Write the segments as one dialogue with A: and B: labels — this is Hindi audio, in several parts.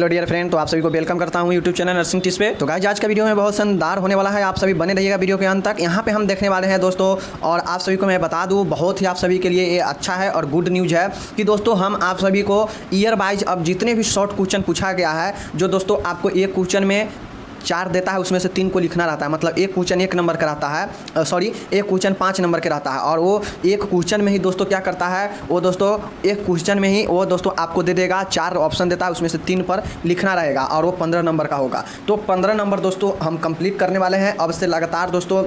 A: हेलो डियर फ्रेंड, तो आप सभी को वेलकम करता हूं यूट्यूब चैनल नर्सिंग टिप्स पे। तो गाइस आज का वीडियो में बहुत शानदार होने वाला है, आप सभी बने रहिएगा वीडियो के अंत तक। यहाँ पे हम देखने वाले हैं दोस्तों, और आप सभी को मैं बता दूं बहुत ही आप सभी के लिए ये अच्छा है और गुड न्यूज़ है कि दोस्तों हम आप सभी को ईयर वाइज अब जितने भी शॉर्ट क्वेश्चन पूछा गया है, जो दोस्तों आपको एक क्वेश्चन में 4 देता है उसमें से 3 को लिखना रहता है, मतलब एक क्वेश्चन 1 नंबर का रहता है, एक क्वेश्चन 5 नंबर के रहता है। और वो एक क्वेश्चन में ही दोस्तों क्या करता है, वो दोस्तों एक क्वेश्चन में ही वो दोस्तों आपको दे देगा 4 ऑप्शन देता है, उसमें से 3 पर लिखना रहेगा और वो 15 नंबर का होगा। तो 15 नंबर दोस्तों हम कंप्लीट करने वाले हैं अब से लगातार दोस्तों,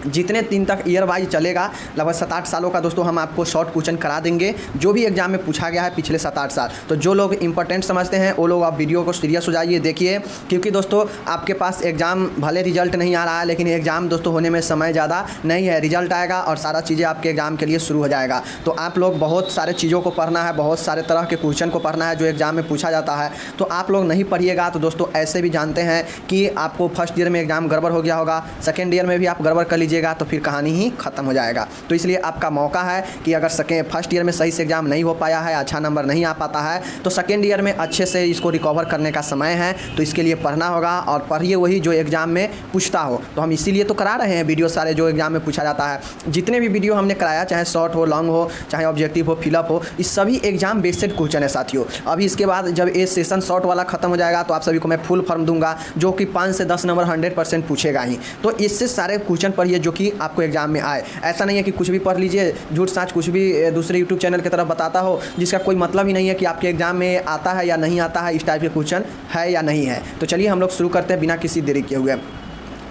A: जितने दिन तक ईयर वाइज चलेगा, लगभग 7-8 सालों का दोस्तों हम आपको शॉर्ट क्वेश्चन करा देंगे जो भी एग्जाम में पूछा गया है पिछले 7-8 साल। तो जो लोग इंपॉर्टेंट समझते हैं वो लोग आप वीडियो को सीरियस हो जाइए, देखिए, क्योंकि दोस्तों आपके पास एग्ज़ाम भले रिजल्ट नहीं आ रहा है, लेकिन एग्ज़ाम दोस्तों होने में समय ज़्यादा नहीं है, रिजल्ट आएगा और सारा चीज़ें आपके एग्ज़ाम के लिए शुरू हो जाएगा। तो आप लोग बहुत सारे चीज़ों को पढ़ना है, बहुत सारे तरह के क्वेश्चन को पढ़ना है जो एग्ज़ाम में पूछा जाता है। तो आप लोग नहीं पढ़िएगा तो दोस्तों ऐसे भी जानते हैं कि आपको फर्स्ट ईयर में एग्ज़ाम गड़बड़ हो गया होगा, सेकेंड ईयर में भी आप गड़बड़ कर लीजिएगा तो फिर कहानी ही खत्म हो जाएगा। तो इसलिए आपका मौका है कि अगर फर्स्ट ईयर में सही से एग्जाम नहीं हो पाया है, अच्छा नंबर नहीं आ पाता है, तो सेकेंड ईयर में अच्छे से इसको रिकवर करने का समय है। तो इसके लिए पढ़ना होगा और पढ़िए वही जो एग्जाम में पूछता हो। तो हम इसीलिए तो करा रहे हैं वीडियो सारे जो एग्जाम में पूछा जाता है। जितने भी वीडियो हमने कराया, चाहे शॉर्ट हो, लॉन्ग हो, चाहे ऑब्जेक्टिव हो, फिलअप हो, इस सभी एग्जाम बेस्ड क्वेश्चन है साथियों। अभी इसके बाद जब ये सेशन शॉर्ट वाला खत्म हो जाएगा तो आप सभी को मैं फुल फॉर्म दूंगा जो कि 5 से 10 नंबर 100% पूछेगा ही। तो इससे सारे क्वेश्चन पढ़िए जो कि आपको एग्जाम में आए। ऐसा नहीं है कि कुछ भी पढ़ लीजिए, झूठ साच कुछ भी दूसरे यूट्यूब चैनल की तरफ बताता हो जिसका कोई मतलब ही नहीं है कि आपके एग्जाम में आता है या नहीं आता है, इस टाइप के क्वेश्चन है या नहीं है। तो चलिए हम लोग शुरू करते हैं बिना किसी देरी किए हुए।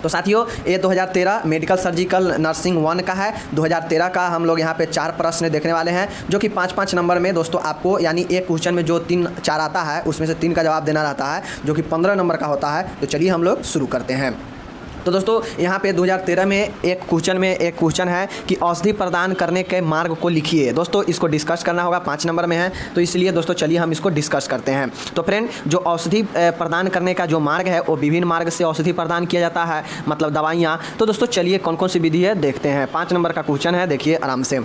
A: तो साथियों ये 2013 मेडिकल सर्जिकल नर्सिंग 1 का है। 2013 का हम लोग यहाँ पे 4 प्रश्न देखने वाले हैं जो कि 5-5 नंबर में दोस्तों आपको, यानी एक क्वेश्चन में जो 3-4 आता है उसमें से 3 का जवाब देना रहता है जो कि 15 नंबर का होता है। तो चलिए हम लोग शुरू करते हैं। तो दोस्तों यहाँ पे 2013 में एक क्वेश्चन है कि औषधि प्रदान करने के मार्ग को लिखिए। दोस्तों इसको डिस्कस करना होगा, 5 नंबर में है, तो इसलिए दोस्तों चलिए हम इसको डिस्कस करते हैं। तो फ्रेंड, जो औषधि प्रदान करने का जो मार्ग है वो विभिन्न मार्ग से औषधि प्रदान किया जाता है, मतलब दवाइयाँ। तो दोस्तों चलिए कौन कौन सी विधि है देखते हैं। 5 नंबर का क्वेश्चन है, देखिए आराम से।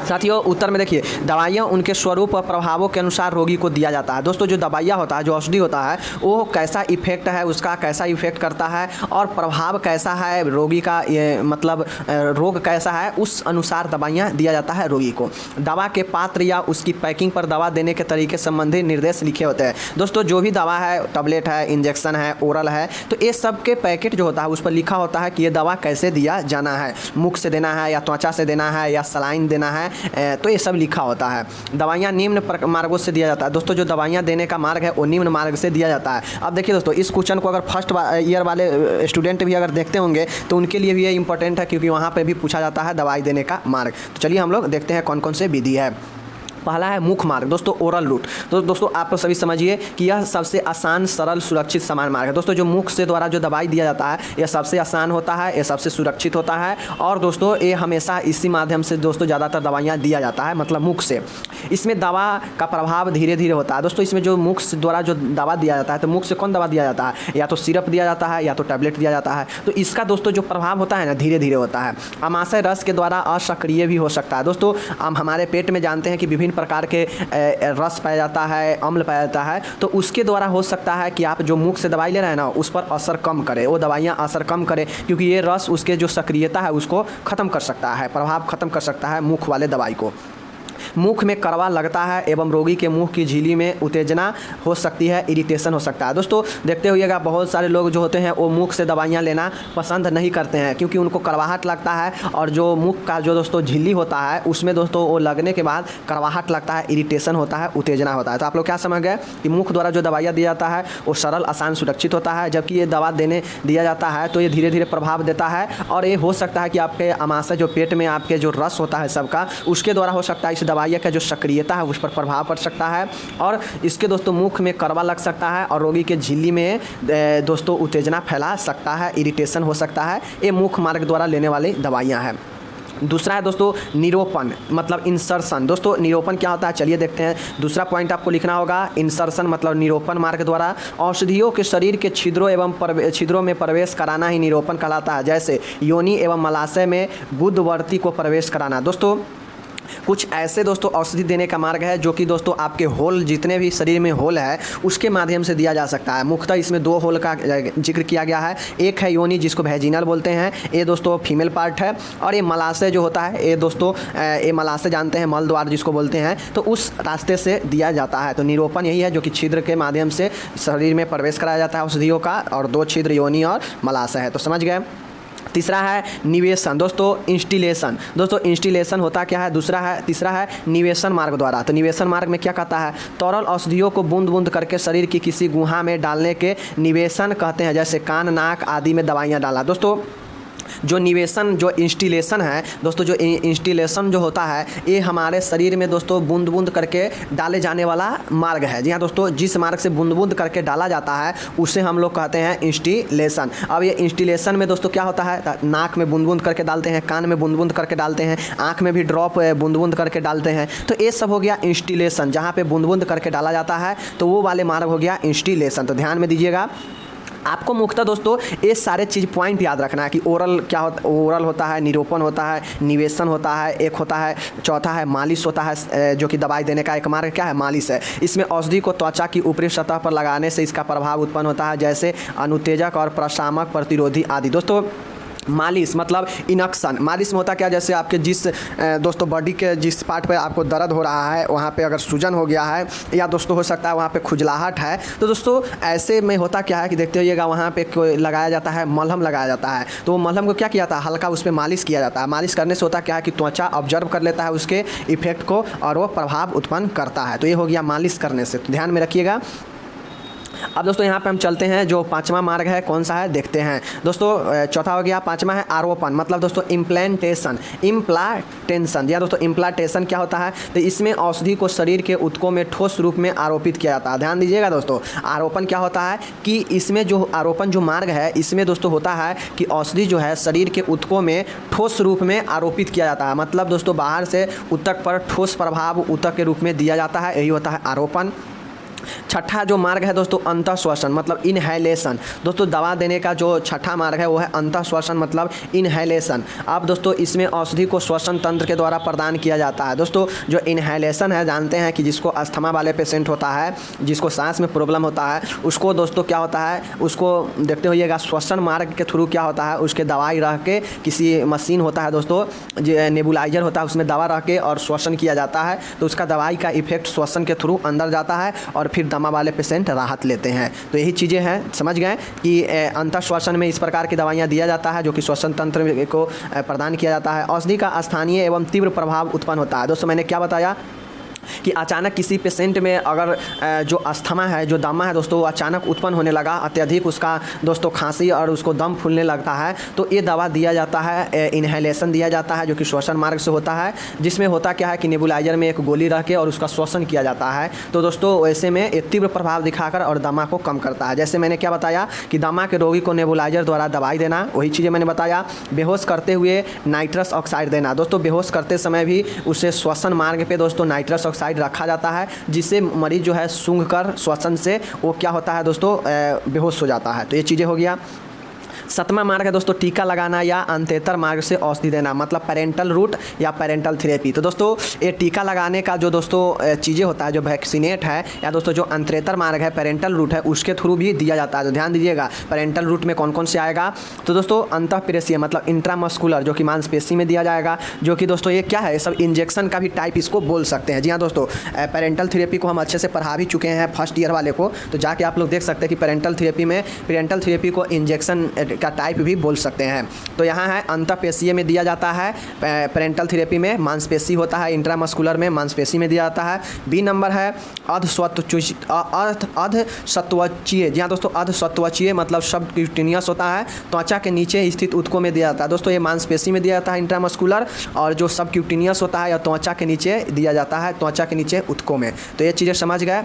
A: साथियों उत्तर में देखिए, दवाइयाँ उनके स्वरूप और प्रभावों के अनुसार रोगी को दिया जाता है। दोस्तों जो दवाइयाँ होता है, जो औषधि होता है, वो कैसा इफेक्ट है, उसका कैसा इफेक्ट करता है और प्रभाव कैसा है रोगी का, ये मतलब रोग कैसा है, उस अनुसार दवाइयाँ दिया जाता है रोगी को। दवा के पात्र या उसकी पैकिंग पर दवा देने के तरीके संबंधी निर्देश लिखे होते हैं। दोस्तों जो भी दवा है, टैबलेट है, इंजेक्शन है, ओरल है, तो ये सब के पैकेट जो होता है उस पर लिखा होता है कि ये दवा कैसे दिया जाना है, मुख से देना है या त्वचा से देना है या सलाइन देना है, तो ये सब लिखा होता है। दवाइयाँ निम्न मार्गों से दिया जाता है। दोस्तों जो दवाइयाँ देने का मार्ग है वो निम्न मार्ग से दिया जाता है। अब देखिए दोस्तों, इस क्वेश्चन को अगर फर्स्ट ईयर वाले स्टूडेंट भी अगर देखते होंगे तो उनके लिए भी ये इंपॉर्टेंट है, क्योंकि वहाँ पे भी पूछा जाता है दवाई देने का मार्ग। तो चलिए हम लोग देखते हैं कौन कौन से विधि है। पहला है मुख मार्ग, दोस्तों ओरल रूट। तो दोस्तों आप लोग सभी समझिए कि यह सबसे आसान, सरल, सुरक्षित समान मार्ग है। दोस्तों जो मुख से द्वारा जो दवाई दिया जाता है यह सबसे आसान होता है, यह सबसे सुरक्षित होता है, और दोस्तों ये हमेशा इसी माध्यम से दोस्तों ज़्यादातर दवाइयाँ दिया जाता है, मतलब मुख से। इसमें दवा का प्रभाव धीरे धीरे होता है। दोस्तों इसमें जो मुख से द्वारा जो दवा दिया जाता है, तो मुख से कौन दवा दिया जाता है, या तो सिरप दिया जाता है या तो टैबलेट दिया जाता है। तो इसका दोस्तों जो प्रभाव होता है ना, धीरे धीरे होता है। आमाशय रस के द्वारा असक्रिय भी हो सकता है। दोस्तों हम हमारे पेट में जानते हैं कि विभिन्न प्रकार के रस पाया जाता है, अम्ल पाया जाता है, तो उसके द्वारा हो सकता है कि आप जो मुख से दवाई ले रहे हैं ना उस पर असर कम करे, वो दवाइयाँ असर कम करे, क्योंकि ये रस उसके जो सक्रियता है उसको ख़त्म कर सकता है, प्रभाव ख़त्म कर सकता है मुख वाले दवाई को। मुख में कड़वा लगता है एवं रोगी के मुंह की झिल्ली में उत्तेजना हो सकती है, इरिटेशन हो सकता है। दोस्तों देखते होइएगा बहुत सारे लोग जो होते हैं वो मुख से दवाइयाँ लेना पसंद नहीं करते हैं, क्योंकि उनको कड़वाहट लगता है, और जो मुख का जो दोस्तों झिल्ली होता है उसमें दोस्तों वो लगने के बाद कड़वाहट लगता है, इरिटेशन होता है, उत्तेजना होता है। तो आप लोग क्या समझ गए कि मुख द्वारा जो दवाइयाँ दिया जाता है वो सरल, आसान, सुरक्षित होता है, जबकि ये दवा देने दिया जाता है तो ये धीरे धीरे प्रभाव देता है, और ये हो सकता है कि आपके आमाशय जो पेट में आपके जो रस होता है सबका, उसके द्वारा हो सकता है इस दवाइयाँ का जो सक्रियता है उस पर प्रभाव पड़ सकता है, और इसके दोस्तों मुख में कड़वा लग सकता है और रोगी के झिल्ली में दोस्तों उत्तेजना फैला सकता है, इरिटेशन हो सकता है। ये मुख मार्ग द्वारा लेने वाली दवाइयाँ हैं। दूसरा है दोस्तों निरोपण, मतलब इंसर्शन। दोस्तों निरोपण क्या होता है चलिए देखते हैं। दूसरा पॉइंट आपको लिखना होगा, इंसर्शन मतलब निरोपण मार्ग द्वारा औषधियों के शरीर के छिद्रों में प्रवेश कराना ही निरोपण कहलाता है। जैसे योनि एवं मलाशय में गुदवर्ती को प्रवेश कराना। दोस्तों कुछ ऐसे दोस्तों औषधि देने का मार्ग है जो कि दोस्तों आपके होल, जितने भी शरीर में होल है उसके माध्यम से दिया जा सकता है। मुख्यतः इसमें 2 होल का जिक्र किया गया है। एक है योनि, जिसको वैजिनल बोलते हैं, ये दोस्तों फीमेल पार्ट है, और ये मलाशय जो होता है ये दोस्तों ये मलाशय जानते हैं, मल द्वार जिसको बोलते हैं, तो उस रास्ते से दिया जाता है। तो निरूपण यही है जो कि छिद्र के माध्यम से शरीर में प्रवेश कराया जाता है औषधियों का, और 2 छिद्र योनि और मलाशय है। तो समझ गए। तीसरा है निवेशन दोस्तों, इंस्टिलेशन। दोस्तों इंस्टिलेशन होता क्या है? तीसरा है निवेशन मार्ग द्वारा। तो निवेशन मार्ग में क्या कहता है? तरल औषधियों को बूंद बूंद करके शरीर की किसी गुहा में डालने के निवेशन कहते हैं, जैसे कान, नाक आदि में दवाइयाँ डालना। दोस्तों जो निवेशन, जो इंस्टिलेशन है दोस्तों, जो इंस्टिलेशन जो होता है ये हमारे शरीर में दोस्तों बूंद बूंद करके डाले जाने वाला मार्ग है। जी हाँ दोस्तों, जिस मार्ग से बूंद बूंद करके डाला जाता है उसे हम लोग कहते हैं इंस्टिलेशन। अब ये इंस्टिलेशन में दोस्तों क्या होता है? नाक में बूंद बूंद करके डालते हैं, कान में बूंद बूंद करके डालते हैं, आँख में भी ड्रॉप बूंद बूंद करके डालते हैं। तो ये सब हो गया इंस्टिलेशन, जहाँ पे बूंद बूंद करके डाला जाता है, तो वो वाले मार्ग हो गया इंस्टिलेशन। तो ध्यान में दीजिएगा। आपको मुख्यतः दोस्तों ये सारे चीज़ पॉइंट याद रखना है कि ओरल क्या होता, ओरल होता है, निरूपण होता है, निवेशन होता है, एक होता है, चौथा है मालिश होता है, जो कि दवाई देने का एक मार्ग क्या है? मालिश है। इसमें औषधि को त्वचा की ऊपरी सतह पर लगाने से इसका प्रभाव उत्पन्न होता है, जैसे अनुत्तेजक और प्रशामक, प्रतिरोधी आदि। दोस्तों मालिश मतलब इनक्शन। मालिश में होता क्या? जैसे आपके जिस दोस्तों बॉडी के जिस पार्ट पे आपको दर्द हो रहा है वहाँ पे अगर सूजन हो गया है, या दोस्तों हो सकता है वहाँ पे खुजलाहट है, तो दोस्तों ऐसे में होता क्या है कि देखते होइएगा वहाँ पे कोई लगाया जाता है, मलहम लगाया जाता है। तो वो मलहम को क्या किया जाता है? हल्का उस पर मालिश किया जाता है। मालिश करने से होता क्या है कि त्वचा ऑब्जर्व कर लेता है उसके इफेक्ट को, और वो प्रभाव उत्पन्न करता है। तो ये हो गया मालिश करने से, तो ध्यान में रखिएगा। अब दोस्तों यहाँ पे हम चलते हैं, जो 5वां मार्ग है कौन सा है देखते हैं। दोस्तों चौथा हो गया, 5वां है आरोपण, मतलब दोस्तों इम्प्लांटेशन। जी हाँ दोस्तों, इम्प्लांटेशन क्या होता है? तो इसमें औषधि को शरीर के ऊतकों में ठोस रूप में आरोपित किया जाता है। ध्यान दीजिएगा दोस्तों, आरोपण क्या होता है कि इसमें जो आरोपण जो मार्ग है इसमें दोस्तों होता है कि औषधि जो है शरीर के ऊतकों में ठोस रूप में आरोपित किया जाता है। मतलब दोस्तों बाहर से ऊतक पर ठोस प्रभाव ऊतक के रूप में दिया जाता है, यही होता है आरोपण। छठा जो मार्ग है दोस्तों अंतःश्वसन, मतलब इनहेलेशन। दोस्तों दवा देने का जो छठा मार्ग है वो है अंतःश्वसन, मतलब इनहेलेशन। अब दोस्तों इसमें औषधि को श्वसन तंत्र के द्वारा प्रदान किया जाता है। दोस्तों जो इनहेलेशन है, जानते हैं कि जिसको अस्थमा वाले पेशेंट होता है, जिसको सांस में प्रॉब्लम होता है, उसको दोस्तों क्या होता है, उसको देखते होइएगा श्वसन मार्ग के थ्रू क्या होता है, उसके दवाई रह के किसी मशीन होता है दोस्तों, नेबुलाइजर होता है, उसमें दवा रह के और श्वसन किया जाता है, तो उसका दवाई का इफेक्ट श्वसन के थ्रू अंदर जाता है और फिर दमा वाले पेशेंट राहत लेते हैं। तो यही चीज़ें हैं, समझ गए कि अंतःश्वसन में इस प्रकार की दवाइयाँ दिया जाता है जो कि श्वसन तंत्र को प्रदान किया जाता है। औषधि का स्थानीय एवं तीव्र प्रभाव उत्पन्न होता है। दोस्तों मैंने क्या बताया कि अचानक किसी पेशेंट में अगर जो अस्थमा है, जो दमा है दोस्तों, वो अचानक उत्पन्न होने लगा, अत्यधिक उसका दोस्तों खांसी और उसको दम फूलने लगता है, तो ये दवा दिया जाता है, इनहेलेशन दिया जाता है जो कि श्वसन मार्ग से होता है, जिसमें होता क्या है कि नेबुलाइजर में एक गोली रख के और उसका श्वसन किया जाता है। तो दोस्तों वैसे में एक तीव्र प्रभाव दिखाकर और दमा को कम करता है। जैसे मैंने क्या बताया कि दमा के रोगी को नेबुलाइजर द्वारा दवाई देना, वही चीज़ें मैंने बताया। बेहोश करते हुए नाइट्रस ऑक्साइड देना। दोस्तों बेहोश करते समय भी उसे श्वसन मार्ग पे दोस्तों नाइट्रस ऑक्साइड रखा जाता है, जिससे मरीज जो है सूंघ कर श्वसन से वो क्या होता है दोस्तों बेहोश हो जाता है। तो ये चीज़ें हो गया। 7वां मार्ग है दोस्तों टीका लगाना या अंतेतर मार्ग से औषधि देना, मतलब पेरेंटल रूट या पेरेंटल थेरेपी। तो दोस्तों ये टीका लगाने का जो दोस्तों चीज़ें होता है, जो वैक्सीनेट है या दोस्तों जो अंतरेतर मार्ग है, पेरेंटल रूट है, उसके थ्रू भी दिया जाता है। तो ध्यान दीजिएगा पेरेंटल रूट में कौन कौन से आएगा। तो दोस्तों अंतःपेशीय मतलब इंट्रामस्कुलर, जो कि मांसपेशी में दिया जाएगा, जो कि दोस्तों ये क्या है, सब इंजेक्शन का भी टाइप इसको बोल सकते हैं। जी हाँ दोस्तों, पेरेंटल थेरेपी को हम अच्छे से पढ़ा भी चुके हैं फर्स्ट ईयर वाले को, तो जाके आप लोग देख सकते हैं कि पेरेंटल थेरेपी को इंजेक्शन का टाइप भी बोल सकते हैं। तो यहाँ है अंतःपेशीय में दिया जाता है, पेरेंटल थेरेपी में मांसपेशी होता है, इंट्रामस्कुलर में मांसपेशी में दिया जाता है। बी नंबर है अर्धसत्वचीय। जी हाँ दोस्तों, अर्धसत्वचीय मतलब सबक्यूटेनियस होता है, त्वचा के नीचे स्थित ऊतकों में दिया जाता है। दोस्तों ये मांसपेशी में दिया जाता है इंट्रामस्कुलर, और जो सबक्यूटेनियस होता है या त्वचा के नीचे दिया जाता है, त्वचा के नीचे ऊतकों में। तो ये चीज़ें समझ गए।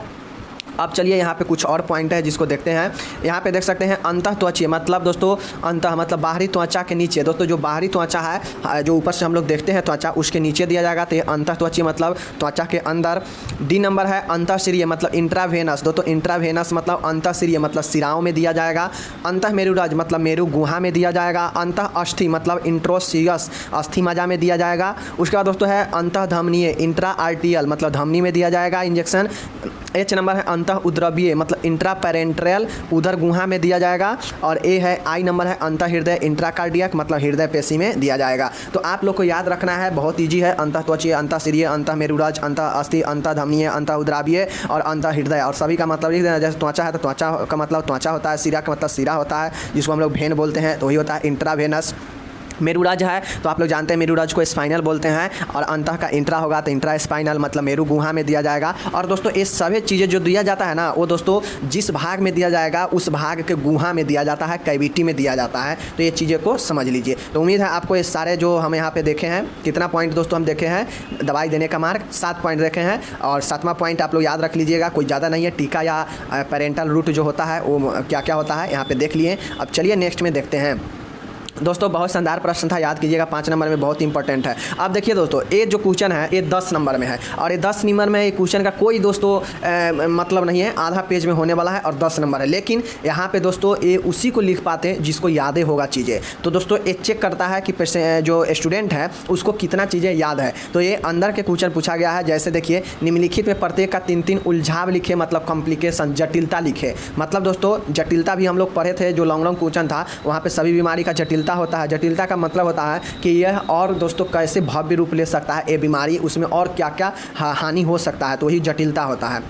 A: अब चलिए यहाँ पे कुछ और पॉइंट है जिसको देखते हैं। यहाँ पे देख सकते हैं अंतः त्वचीय, मतलब दोस्तों अंतः मतलब बाहरी त्वचा के नीचे। दोस्तों जो बाहरी त्वचा है, जो ऊपर से हम लोग देखते हैं त्वचा, उसके नीचे दिया जाएगा, तो ये अंतः त्वचीय मतलब त्वचा के अंदर। डी नंबर है अंतःशिरीय मतलब इंट्रावेनस। दोस्तों इंट्रावेनस मतलब अंतःशिरीय मतलब सिराओं में दिया जाएगा। अंतः मेरुरज मतलब मेरु गुहा में दिया जाएगा। अंतः अस्थि मतलब इंट्रोसियस अस्थि मज्जा में दिया जाएगा। उसके बाद दोस्तों है अंतः धमनीय इंट्रा आर्टियल मतलब धमनी में दिया जाएगा इंजेक्शन। एच नंबर है अंतः उद्रवीय मतलब इंट्रा पेरेंट्रल उधर गुहा में दिया जाएगा। और ए है आई नंबर है अंतः हृदय इंट्राकार्डियक मतलब हृदय पेशी में दिया जाएगा। तो आप लोग को याद रखना है, बहुत ईजी है। अंतः त्वचीय, अंतः सिरीय, अंतः मेरुरज, अंतः अस्थि, अंतः धमनीय, अंतः उद्रावीय और अंतः हृदय। और सभी का मतलब लिख देना। जैसे त्वचा है तो त्वचा का मतलब त्वचा होता है, सिरा का मतलब सिरा होता है, जिसको हम लोग वेन बोलते हैं, तो वही होता है इंट्रावेनस। मेरुरज है तो आप लोग जानते हैं मेरुरज को स्पाइनल बोलते हैं। और अंतः का इंट्रा होगा तो इंट्रा स्पाइनल मतलब मेरु गुहा में दिया जाएगा। और दोस्तों ये सभी चीज़ें जो दिया जाता है ना, वो दोस्तों जिस भाग में दिया जाएगा उस भाग के गुहा में दिया जाता है, कैविटी में दिया जाता है। तो ये चीज़ें को समझ लीजिए। तो उम्मीद है आपको ये सारे जो हम यहाँ पे देखे हैं, कितना पॉइंट दोस्तों हम देखे हैं, दवाई देने का मार्ग 7 पॉइंट देखे हैं। और 7वां पॉइंट आप लोग याद रख लीजिएगा, कोई ज़्यादा नहीं है। टीका या पेरेंटल रूट जो होता है वो क्या क्या होता है यहाँ पे देख लिए। अब चलिए नेक्स्ट में देखते हैं। दोस्तों बहुत शानदार प्रश्न था, याद कीजिएगा, 5 नंबर में बहुत इंपॉर्टेंट है। अब देखिए दोस्तों ये जो क्वेश्चन है ये 10 नंबर में है। और ये 10 नंबर में ये क्वेश्चन का कोई दोस्तों मतलब नहीं है, आधा पेज में होने वाला है और 10 नंबर है। लेकिन यहाँ पे दोस्तों ये उसी को लिख पाते जिसको यादें होगा चीज़ें। तो दोस्तों ये चेक करता है कि जो स्टूडेंट है उसको कितना चीज़ें याद है। तो ये अंदर के क्वेश्चन पूछा गया है। जैसे देखिए निम्नलिखित में प्रत्येक का 3-3 उलझाव लिखे मतलब कॉम्प्लिकेशन जटिलता लिखे। मतलब दोस्तों जटिलता भी हम लोग पढ़े थे, जो लॉन्ग लॉन्ग क्वेश्चन था वहाँ पे सभी बीमारी का जटिलता होता है। जटिलता का मतलब होता है कि यह और दोस्तों कैसे भव्य रूप ले सकता है ये बीमारी, उसमें और क्या क्या हानि हो सकता है, तो वही जटिलता होता है।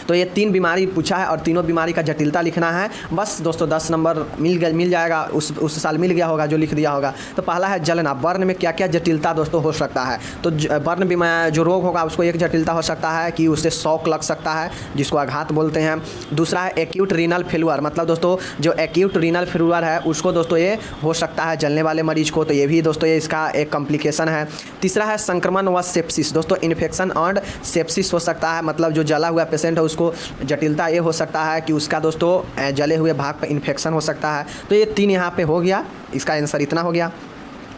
A: तो ये 3 बीमारी पूछा है और तीनों बीमारी का जटिलता लिखना है। बस दोस्तों 10 नंबर मिल जाएगा, उस साल मिल गया होगा जो लिख दिया होगा। तो पहला है जलना, बर्न में क्या क्या जटिलता दोस्तों हो सकता है। तो बर्न बीमारी जो रोग होगा उसको एक जटिलता हो सकता है कि उससे शॉक लग सकता है, जिसको आघात बोलते हैं। दूसरा है एक्यूट रीनल फेल्यूर, मतलब दोस्तों जो एक्यूट रीनल फेल्यूर है उसको दोस्तों ये हो सकता है जलने वाले मरीज को, तो ये भी दोस्तों ये इसका एक कॉम्प्लिकेशन है। तीसरा है संक्रमण व सेप्सिस, दोस्तों इन्फेक्शन और सेप्सिस हो सकता है, मतलब जो जला हुआ पेशेंट है उसको जटिलता ये हो सकता है कि उसका दोस्तों जले हुए भाग पर इन्फेक्शन हो सकता है। तो ये 3 यहाँ पे हो गया, इसका आंसर इतना हो गया।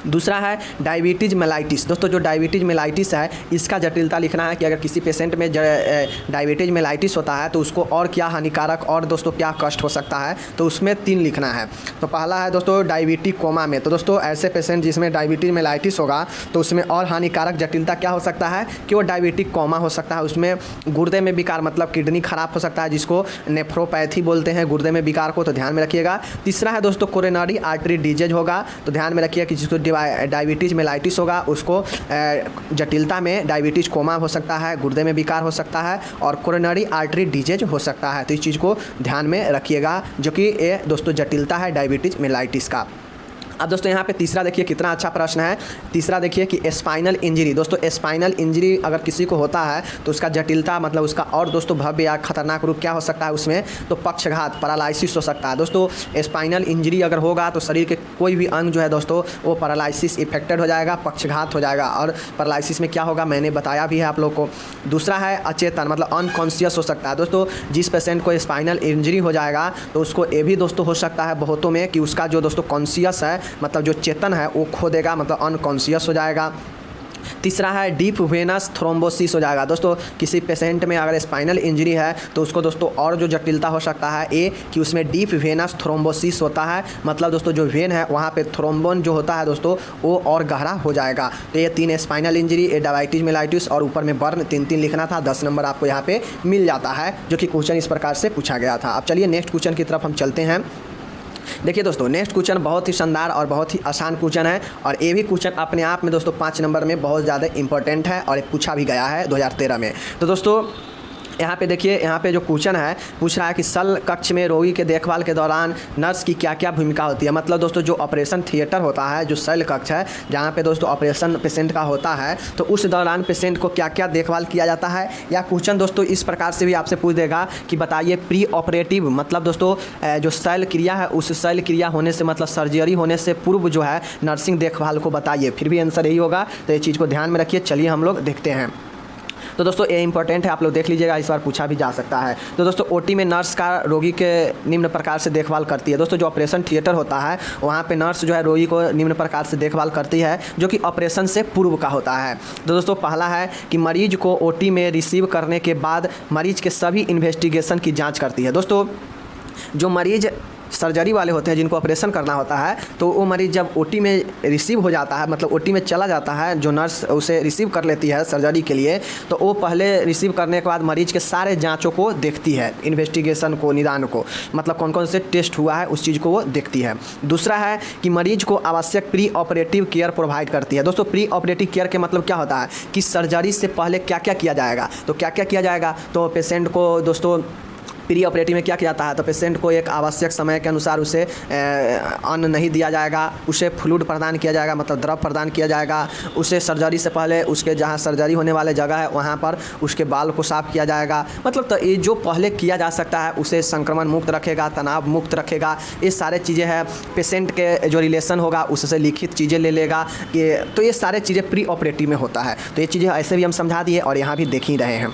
A: दूसरा है डायबिटीज मेलाइटिस, दोस्तों जो डायबिटीज मेलाइटिस है इसका जटिलता लिखना है कि अगर किसी पेशेंट में डायबिटीज मेलाइटिस होता है तो उसको और क्या हानिकारक और दोस्तों क्या कष्ट हो सकता है, तो उसमें 3 लिखना है। तो पहला है दोस्तों डायबिटिक कोमा में, तो दोस्तों ऐसे पेशेंट जिसमें डायबिटीज मेलाइटिस होगा तो उसमें और हानिकारक जटिलता क्या हो सकता है कि वो डायबिटिक कोमा हो सकता है। उसमें गुर्दे में विकार मतलब किडनी खराब हो सकता है, जिसको नेफ्रोपैथी बोलते हैं गुर्दे में विकार को, तो ध्यान में रखिएगा। तीसरा है दोस्तों कोरोनरी आर्टरी डिजीज होगा, तो ध्यान में रखिएगा कि जिसको डायबिटीज मेलाइटिस होगा उसको जटिलता में डायबिटीज कोमा हो सकता है, गुर्दे में विकार हो सकता है और कोरोनरी आर्टरी डिजीज हो सकता है। तो इस चीज़ को ध्यान में रखिएगा, जो कि ये दोस्तों जटिलता है डायबिटीज मेलाइटिस का। अब दोस्तों यहाँ पे तीसरा देखिए कितना अच्छा प्रश्न है। तीसरा देखिए कि स्पाइनल इंजरी, दोस्तों स्पाइनल इंजरी अगर किसी को होता है तो उसका जटिलता मतलब उसका और दोस्तों भव्य या खतरनाक रूप क्या हो सकता है उसमें, तो पक्षघात पैरालिसिस हो सकता है। दोस्तों स्पाइनल इंजरी अगर होगा तो शरीर के कोई भी अंग जो है दोस्तों वो पैरालिसिस इफेक्टेड हो जाएगा, पक्षघात हो जाएगा। और पैरालिसिस में क्या होगा मैंने बताया भी है आप लोग को। दूसरा है अचेतन मतलब अनकॉन्शियस हो सकता है। दोस्तों जिस पेशेंट को स्पाइनल इंजरी हो जाएगा तो उसको ये भी दोस्तों हो सकता है बहुतों में कि उसका जो दोस्तों कॉन्शियस है मतलब जो चेतन है वो खो देगा, मतलब अनकॉन्शियस हो जाएगा। तीसरा है डीप वेनस थ्रोम्बोसिस हो जाएगा। दोस्तों किसी पेशेंट में अगर स्पाइनल इंजरी है तो उसको दोस्तों और जो जटिलता हो सकता है ये कि उसमें डीप वेनस थ्रोम्बोसिस होता है, मतलब दोस्तों जो वेन है वहाँ पे थ्रोम्बोन जो होता है दोस्तों वो और गहरा हो जाएगा। तो ये 3 स्पाइनल इंजरी, ये डायबिटीज मेलाइटिस और ऊपर में बर्न 3-3 लिखना था। 10 नंबर आपको यहाँ पे मिल जाता है, जो कि क्वेश्चन इस प्रकार से पूछा गया था। अब चलिए नेक्स्ट क्वेश्चन की तरफ हम चलते हैं। देखिए दोस्तों नेक्स्ट क्वेश्चन बहुत ही शानदार और बहुत ही आसान क्वेश्चन है और ये भी क्वेश्चन अपने आप में दोस्तों 5 नंबर में बहुत ज़्यादा इंपॉर्टेंट है और पूछा भी गया है 2013 में। तो दोस्तों यहाँ पे देखिए, यहाँ पे जो क्वेश्चन है पूछ रहा है कि शल्य कक्ष में रोगी के देखभाल के दौरान नर्स की क्या क्या भूमिका होती है। मतलब दोस्तों जो ऑपरेशन थिएटर होता है, जो शल्य कक्ष है जहाँ पे दोस्तों ऑपरेशन पेशेंट का होता है, तो उस दौरान पेशेंट को क्या क्या देखभाल किया जाता है। या क्वेश्चन दोस्तों इस प्रकार से भी आपसे पूछ देगा कि बताइए प्री ऑपरेटिव मतलब दोस्तों जो शल्य क्रिया है उस शल्य क्रिया होने से मतलब सर्जरी होने से पूर्व जो है नर्सिंग देखभाल को बताइए, फिर भी आंसर यही होगा। तो ये चीज़ को ध्यान में रखिए। चलिए हम लोग देखते हैं। तो दोस्तों ये इंपॉर्टेंट है, आप लोग देख लीजिएगा, इस बार पूछा भी जा सकता है। तो दोस्तों ओटी में नर्स का रोगी के निम्न प्रकार से देखभाल करती है। दोस्तों जो ऑपरेशन थिएटर होता है वहाँ पे नर्स जो है रोगी को निम्न प्रकार से देखभाल करती है, जो कि ऑपरेशन से पूर्व का होता है। तो दोस्तों पहला है कि मरीज को ओटी में रिसीव करने के बाद मरीज के सभी इन्वेस्टिगेशन की जाँच करती है। दोस्तों जो मरीज सर्जरी वाले होते हैं जिनको ऑपरेशन करना होता है, तो वो मरीज़ जब ओटी में रिसीव हो जाता है, मतलब ओटी में चला जाता है, जो नर्स उसे रिसीव कर लेती है सर्जरी के लिए, तो वो पहले रिसीव करने के बाद मरीज़ के सारे जांचों को देखती है, इन्वेस्टिगेशन को, निदान को, मतलब कौन कौन से टेस्ट हुआ है उस चीज़ को वो देखती है। दूसरा है कि मरीज़ को आवश्यक प्री ऑपरेटिव केयर प्रोवाइड करती है। दोस्तों प्री ऑपरेटिव केयर के मतलब क्या होता है कि सर्जरी से पहले क्या क्या किया जाएगा। तो क्या क्या किया जाएगा, तो पेशेंट को दोस्तों प्री ऑपरेटिव में क्या किया जाता है, तो पेशेंट को एक आवश्यक समय के अनुसार उसे अन्न नहीं दिया जाएगा, उसे फ्लूइड प्रदान किया जाएगा, मतलब द्रव प्रदान किया जाएगा, उसे सर्जरी से पहले उसके जहाँ सर्जरी होने वाले जगह है वहाँ पर उसके बाल को साफ किया जाएगा। मतलब तो ये जो पहले किया जा सकता है उसे संक्रमण मुक्त रखेगा, तनाव मुक्त रखेगा, ये सारे चीज़ें हैं। पेशेंट के जो रिलेशन होगा उससे लिखित चीज़ें ले लेगा, तो ये सारे चीज़ें प्री ऑपरेटिव में होता है। तो ये चीज़ें ऐसे भी हम समझा दिए और यहाँ भी देख ही रहे हैं।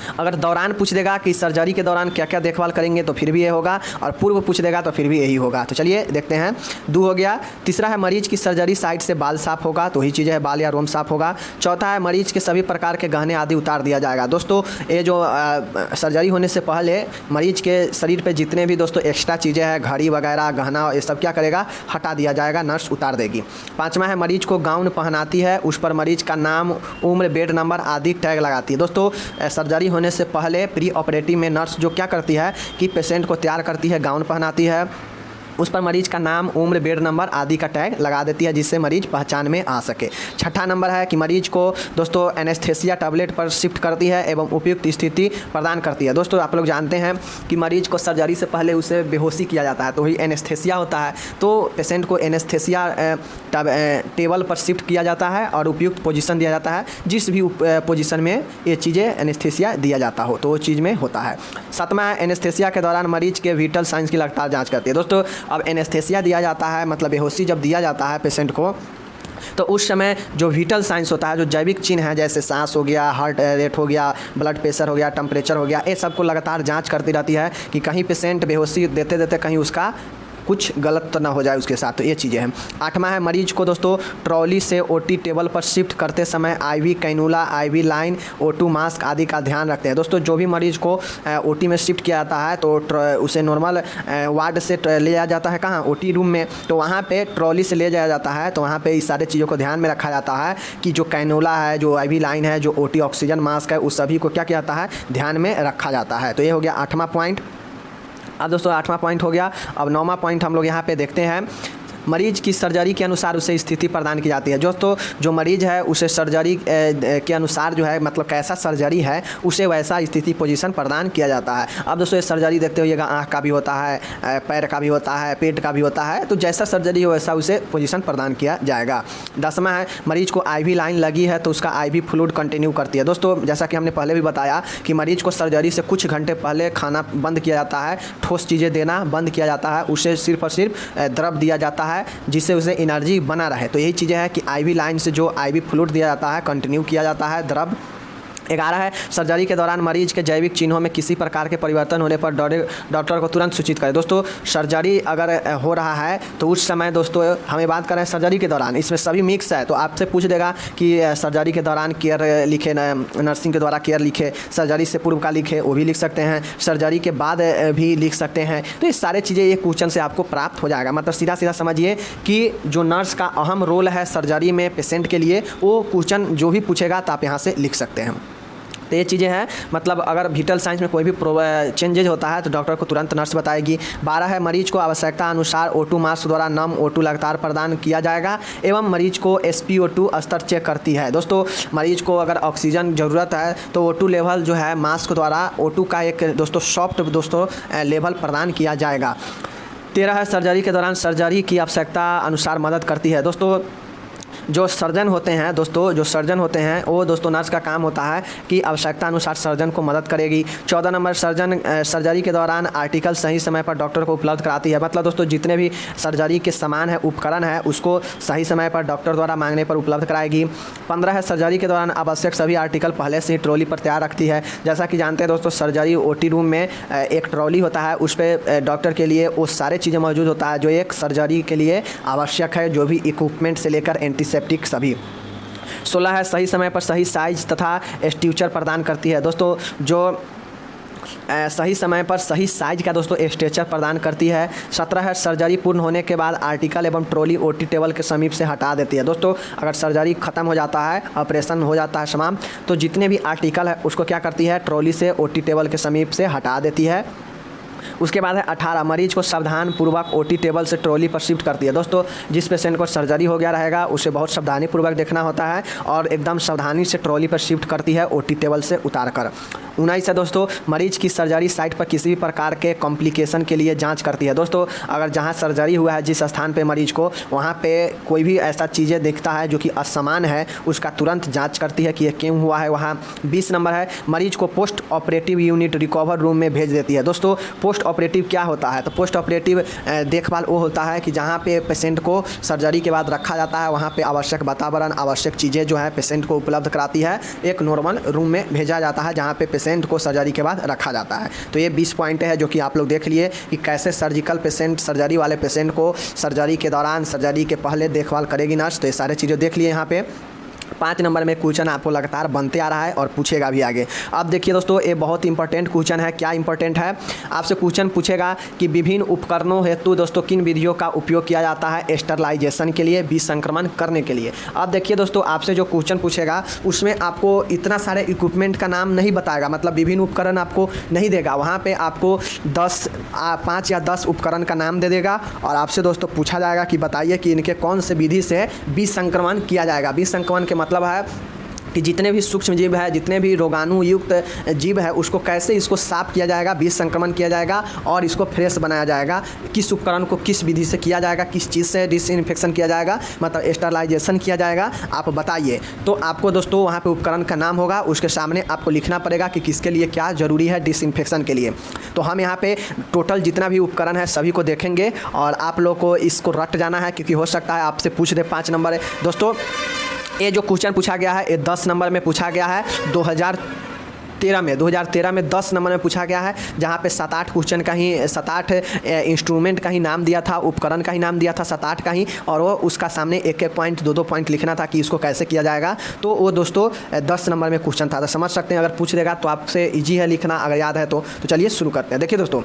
A: अगर दौरान पूछ देगा कि सर्जरी के दौरान क्या क्या देखभाल करेंगे तो फिर भी ये होगा, और पूर्व पूछ देगा तो फिर भी यही होगा। तो चलिए देखते हैं। 2 हो गया। तीसरा है मरीज की सर्जरी साइड से बाल साफ होगा, तो वही चीज़ है, बाल या रोम साफ होगा। चौथा है मरीज के सभी प्रकार के गहने आदि उतार दिया जाएगा। दोस्तों ये जो सर्जरी होने से पहले मरीज के शरीर पर जितने भी दोस्तों एक्स्ट्रा चीज़ें हैं, घड़ी वगैरह, गहना, ये सब क्या करेगा, हटा दिया जाएगा, नर्स उतार देगी। 5वां है मरीज को गाउन पहनाती है, उस पर मरीज का नाम, उम्र, बेड नंबर आदि टैग लगाती है। दोस्तों सर्जरी होने से पहले प्री ऑपरेटिव में नर्स जो क्या करती है कि पेशेंट को तैयार करती है, गाउन पहनाती है, उस पर मरीज का नाम, उम्र, बेड नंबर आदि का टैग लगा देती है, जिससे मरीज पहचान में आ सके। 6ठा नंबर है कि मरीज को दोस्तों एनेस्थेसिया टैबलेट पर शिफ्ट करती है एवं उपयुक्त स्थिति प्रदान करती है। दोस्तों आप लोग जानते हैं कि मरीज को सर्जरी से पहले उसे बेहोशी किया जाता है, तो वही एनेस्थेसिया होता है। तो पेशेंट को एनेस्थेसिया टेबल पर शिफ्ट किया जाता है और उपयुक्त पोजीशन दिया जाता है, जिस भी पोजीशन में ये चीज़ें एनेस्थेसिया दिया जाता हो तो वो चीज़ में होता है। 7वां एनेस्थेसिया के दौरान मरीज के विटल साइंस की लगातार जाँच करती है। दोस्तों अब एनेस्थेसिया दिया जाता है, मतलब बेहोशी जब दिया जाता है पेशेंट को, तो उस समय जो विटल साइंस होता है, जो जैविक चिन्ह है, जैसे सांस हो गया, हार्ट रेट हो गया, ब्लड प्रेशर हो गया, टेम्परेचर हो गया, ये सबको लगातार जांच करती रहती है कि कहीं पेशेंट बेहोशी देते देते कहीं उसका कुछ गलत तो ना हो जाए उसके साथ। तो ये चीज़ें हैं। 8वां है मरीज को दोस्तों ट्रॉली से ओटी टेबल पर शिफ्ट करते समय IV cannula, IV line, O2 mask आदि का ध्यान रखते हैं। दोस्तों जो भी मरीज को ओटी में शिफ्ट किया जाता है तो उसे नॉर्मल वार्ड से ले जाया जाता है, कहाँ, ओटी रूम में, तो वहाँ पे ट्रॉली से ले जाया जाता है। तो वहाँ पे इस सारे चीज़ों को ध्यान में रखा जाता है कि जो कैनुला है, जो आईवी लाइन है, जो ओटी ऑक्सीजन मास्क है, उस सभी को क्या किया जाता है, ध्यान में रखा जाता है। तो ये हो गया 8वां पॉइंट। अब दोस्तों 8वां पॉइंट हो गया। अब 9वां पॉइंट हम लोग यहाँ पे देखते हैं। मरीज की सर्जरी के अनुसार उसे स्थिति प्रदान की जाती है। दोस्तों जो मरीज है उसे सर्जरी के अनुसार जो है, मतलब कैसा सर्जरी है उसे वैसा स्थिति पोजीशन प्रदान किया जाता है। अब दोस्तों ये सर्जरी देखते होइएगा, आँख का भी होता है, पैर का भी होता है, पेट का भी होता है, तो जैसा सर्जरी हो वैसा उसे पोजीशन प्रदान किया जाएगा। 10वां है मरीज को आईवी लाइन लगी है तो उसका आईवी फ्लूइड कंटिन्यू करती है। दोस्तों जैसा कि हमने पहले भी बताया कि मरीज को सर्जरी से कुछ घंटे पहले खाना बंद किया जाता है, ठोस चीज़ें देना बंद किया जाता है, उसे सिर्फ और सिर्फ द्रव दिया जाता है जिससे उसे एनर्जी बना रहे। तो यही चीज़ें हैं कि आईवी लाइन से जो आईवी फ्लूइड दिया जाता है, कंटिन्यू किया जाता है द्रव। 11 है सर्जरी के दौरान मरीज के जैविक चिन्हों में किसी प्रकार के परिवर्तन होने पर डॉक्टर को तुरंत सूचित करें। दोस्तों सर्जरी अगर हो रहा है तो उस समय दोस्तों हमें बात करें सर्जरी के दौरान, इसमें सभी मिक्स है, तो आपसे पूछ देगा कि सर्जरी के दौरान केयर लिखे, नर्सिंग के द्वारा केयर लिखे, सर्जरी से पूर्व का लिखे, वो भी लिख सकते हैं, सर्जरी के बाद भी लिख सकते हैं। तो ये सारे चीज़ें ये क्वेश्चन से आपको प्राप्त हो जाएगा। मतलब सीधा सीधा समझिए कि जो नर्स का अहम रोल है सर्जरी में पेशेंट के लिए, वो क्वेश्चन जो भी पूछेगा तो आप यहाँ से लिख सकते हैं। तो ये चीज़ें हैं, मतलब अगर विटल साइंस में कोई भी चेंजेज होता है तो डॉक्टर को तुरंत नर्स बताएगी। 12 है मरीज को आवश्यकता अनुसार O2 मास्क द्वारा नम O2 लगातार प्रदान किया जाएगा एवं मरीज को SpO2 स्तर चेक करती है। दोस्तों मरीज को अगर ऑक्सीजन ज़रूरत है तो O2 लेवल जो है मास्क द्वारा O2 का एक दोस्तों सॉफ्ट दोस्तों लेवल प्रदान किया जाएगा। 13 है सर्जरी के दौरान सर्जरी की आवश्यकता अनुसार मदद करती है। दोस्तों जो सर्जन होते हैं दोस्तों, जो सर्जन होते हैं वो दोस्तों नर्स का काम होता है कि आवश्यकता अनुसार सर्जन को मदद करेगी। 14 नंबर सर्जन सर्जरी के दौरान आर्टिकल सही समय पर डॉक्टर को उपलब्ध कराती है। मतलब दोस्तों जितने भी सर्जरी के सामान है, उपकरण है, उसको सही समय पर डॉक्टर द्वारा मांगने पर उपलब्ध कराएगी। 15 है सर्जरी के दौरान आवश्यक सभी आर्टिकल पहले से ही ट्रॉली पर तैयार रखती है। जैसा कि जानते हैं दोस्तों, सर्जरी ओटी रूम में एक ट्रॉली होता है, उस पर डॉक्टर के लिए वो सारे चीज़ें मौजूद होता है जो एक सर्जरी के लिए आवश्यक है, जो भी इक्विपमेंट से लेकर एंटीसेप्टिक सभी। 16 है सही समय पर सही साइज तथा स्ट्रक्चर प्रदान करती है। दोस्तों जो सही समय पर सही साइज का दोस्तों स्ट्रेचर प्रदान करती है। 17 है सर्जरी पूर्ण होने के बाद आर्टिकल एवं ट्रॉली ओटी टेबल के समीप से हटा देती है। दोस्तों अगर सर्जरी ख़त्म हो जाता है, ऑपरेशन हो जाता है समाप्त, तो जितने भी आर्टिकल है उसको क्या करती है, ट्रॉली से ओटी टेबल के समीप से हटा देती है। उसके बाद है 18 मरीज को सावधान पूर्वक ओटी टेबल से ट्रॉली पर शिफ्ट करती है। दोस्तों जिस पेशेंट को सर्जरी हो गया रहेगा उसे बहुत सावधानी पूर्वक देखना होता है और एकदम सावधानी से ट्रॉली पर शिफ्ट करती है ओटी टेबल से उतार कर। 19 है दोस्तों मरीज की सर्जरी साइट पर किसी भी प्रकार के कॉम्प्लिकेशन के लिए जांच करती है। दोस्तों अगर जहां सर्जरी हुआ है, जिस स्थान पे मरीज को, वहां पे कोई भी ऐसा चीज़ें दिखता है जो कि असमान है, उसका तुरंत जांच करती है कि ये क्यों हुआ है वहाँ। 20 नंबर है मरीज को post operative unit recover room में भेज देती है। दोस्तों पोस्ट ऑपरेटिव क्या होता है, तो पोस्ट ऑपरेटिव देखभाल वो होता है कि जहाँ पे पेशेंट को सर्जरी के बाद रखा जाता है, वहाँ पे आवश्यक वातावरण, आवश्यक चीज़ें जो है पेशेंट को उपलब्ध कराती है, एक नॉर्मल रूम में भेजा जाता है जहाँ पे पेशेंट को सर्जरी के बाद रखा जाता है। तो ये 20 पॉइंट है जो कि आप लोग देख लिए कि कैसे सर्जिकल पेशेंट, सर्जरी वाले पेशेंट को सर्जरी के दौरान, सर्जरी के पहले देखभाल करेगी नर्स। तो ये सारे चीज़ें देख लिए यहाँ पे। 5 नंबर में क्वेश्चन आपको लगातार बनते आ रहा है और पूछेगा भी आगे। अब देखिए दोस्तों ये बहुत इंपॉर्टेंट क्वेश्चन है। क्या इंपॉर्टेंट है, आपसे क्वेश्चन पूछेगा कि विभिन्न उपकरणों हेतु दोस्तों किन विधियों का उपयोग किया जाता है स्टरलाइजेशन के लिए, विसंक्रमण करने के लिए। अब देखिए दोस्तों आपसे जो क्वेश्चन पूछेगा उसमें आपको इतना सारे इक्विपमेंट का नाम नहीं बताएगा, मतलब विभिन्न उपकरण आपको नहीं देगा। वहाँ पर आपको 5 या 10 उपकरण का नाम दे देगा और आपसे दोस्तों पूछा जाएगा कि बताइए कि इनके कौन से विधि से विसंक्रमण किया जाएगा। विसंक्रमण के मतलब है कि जितने भी सूक्ष्म जीव है, जितने भी रोगाणु युक्त जीव है, उसको कैसे इसको साफ किया जाएगा, बीज संक्रमण किया जाएगा और इसको फ्रेश बनाया जाएगा। किस उपकरण को किस विधि से किया जाएगा, किस चीज़ से डिसइंफेक्शन किया जाएगा, मतलब स्टरलाइजेशन किया जाएगा, आप बताइए। तो आपको दोस्तों वहाँ पे उपकरण का नाम होगा, उसके सामने आपको लिखना पड़ेगा कि किसके लिए क्या ज़रूरी है डिसइंफेक्शन के लिए। तो हम यहाँ पे टोटल जितना भी उपकरण है सभी को देखेंगे और आप लोग को इसको रट जाना है, क्योंकि हो सकता है आपसे पूछ दे 5 नंबर है दोस्तों। ये जो क्वेश्चन पूछा गया है ये 10 नंबर में पूछा गया है 2013 में 10 नंबर में पूछा गया है, जहाँ पे 7-8 क्वेश्चन का ही 7-8 इंस्ट्रूमेंट का ही नाम दिया था, उपकरण का ही नाम दिया था 7-8 का ही, और वो उसका सामने 1-1 पॉइंट 2-2 पॉइंट लिखना था कि इसको कैसे किया जाएगा। तो वो दोस्तों 10 नंबर में क्वेश्चन था। तो समझ सकते हैं, अगर पूछ देगा तो आपसे ईजी है लिखना, अगर याद है तो चलिए शुरू करते हैं। देखिए दोस्तों